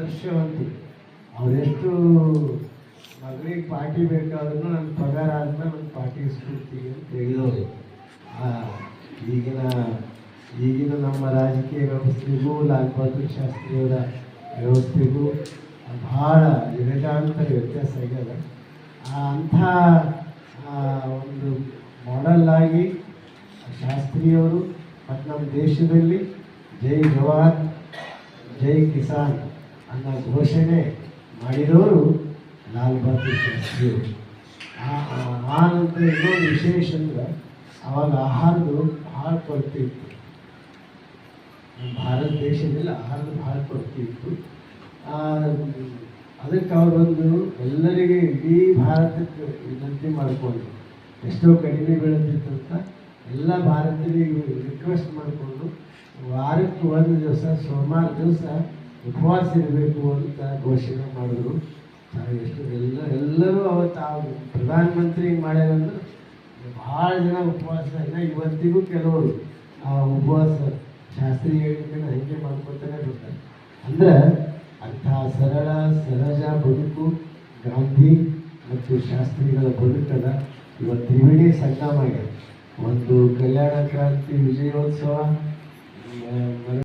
ಆದರ್ಶವಂತರು. ಅವರೆಷ್ಟು ಮಗಳಿಗೆ ಪಾರ್ಟಿ ಬೇಕಾದ್ರೂ ನನ್ನ ಪಗಾರ ಆದ್ಮೇಲೆ ನನ್ನ ಪಾರ್ಟಿ ಸ್ಫೂರ್ತಿಗೆ ಅಂತ ಹೇಳಿದವರು. ಈಗಿನ ನಮ್ಮ ರಾಜಕೀಯ ವ್ಯವಸ್ಥೆಗೂ ಲಾಲ್ ಬಹದ್ದೂರ್ ಶಾಸ್ತ್ರಿಯವರ ವ್ಯವಸ್ಥೆಗೂ ಭಾಳ ವಿವೇಕಾಂತರ ವ್ಯತ್ಯಾಸ ಆಗ್ಯದ. ಅಂಥ ಒಂದು ಮಾಡೆಲ್ ಆಗಿ ಶಾಸ್ತ್ರಿಯವರು ಮತ್ತು ನಮ್ಮ ದೇಶದಲ್ಲಿ ಜೈ ಜವಾನ್ ಜೈ ಕಿಸಾನ್ ಅನ್ನೋ ಘೋಷಣೆ ಮಾಡಿದವರು ಲಾಲ್ ಬಹದ್ದೂರ್ ಶಾಸ್ತ್ರಿಯವರು. ಆ ನಂತರ ಇನ್ನೊಂದು ವಿಶೇಷ ಅಂದ್ರೆ ಅವಾಗ ಆಹಾರದ್ದು ಭಾಳ ಕೊರತೆ ಇತ್ತು. ನಮ್ಮ ಭಾರತ ದೇಶದಲ್ಲಿ ಆಹಾರದ ಭಾಳ ಕೊರತೆ ಇತ್ತು. ಅದಕ್ಕೆ ಅವರೊಂದು ಎಲ್ಲರಿಗೆ ಇಡೀ ಭಾರತಕ್ಕೆ ವಿನಂತಿ ಮಾಡಿಕೊಂಡು ಎಷ್ಟೋ ಕಡಿಮೆ ಬೆಳೆದಿತ್ತಂತ ಎಲ್ಲ ಭಾರತೀಯರಿಗೆ ರಿಕ್ವೆಸ್ಟ್ ಮಾಡಿಕೊಂಡು ವಾರಕ್ಕೆ ಒಂದು ದಿವಸ ಸೋಮವಾರ ದಿವಸ ಉಪವಾಸ ಇರಬೇಕು ಅಂತ ಘೋಷಣೆ ಮಾಡಿದ್ರು. ಎಷ್ಟು ಎಲ್ಲರೂ ಅವತ್ತು ಆ ಪ್ರಧಾನಮಂತ್ರಿ ಮಾಡ್ಯಾರಂದ್ರೆ ಭಾಳ ಜನ ಉಪವಾಸ ಇವತ್ತಿಗೂ ಕೆಲವರು ಆ ಉಪವಾಸ ಶಾಸ್ತ್ರಿ ಹೇಳಿಕೆನ ಹಂಗೆ ಮಾಡ್ಕೊತಾನೆ ಬರ್ತಾರೆ. ಅಂದ್ರೆ ಅಂತಹ ಸರಳ ಸಹಜ ಬದುಕು ಗಾಂಧಿ ಮತ್ತು ಶಾಸ್ತ್ರಿಗಳ ಬದುಕದ ಇವತ್ತು ತ್ರಿವೇಣಿ ಸಂಗಮ. ಒಂದು ಕಲ್ಯಾಣ ಕ್ರಾಂತಿ ವಿಜಯೋತ್ಸವ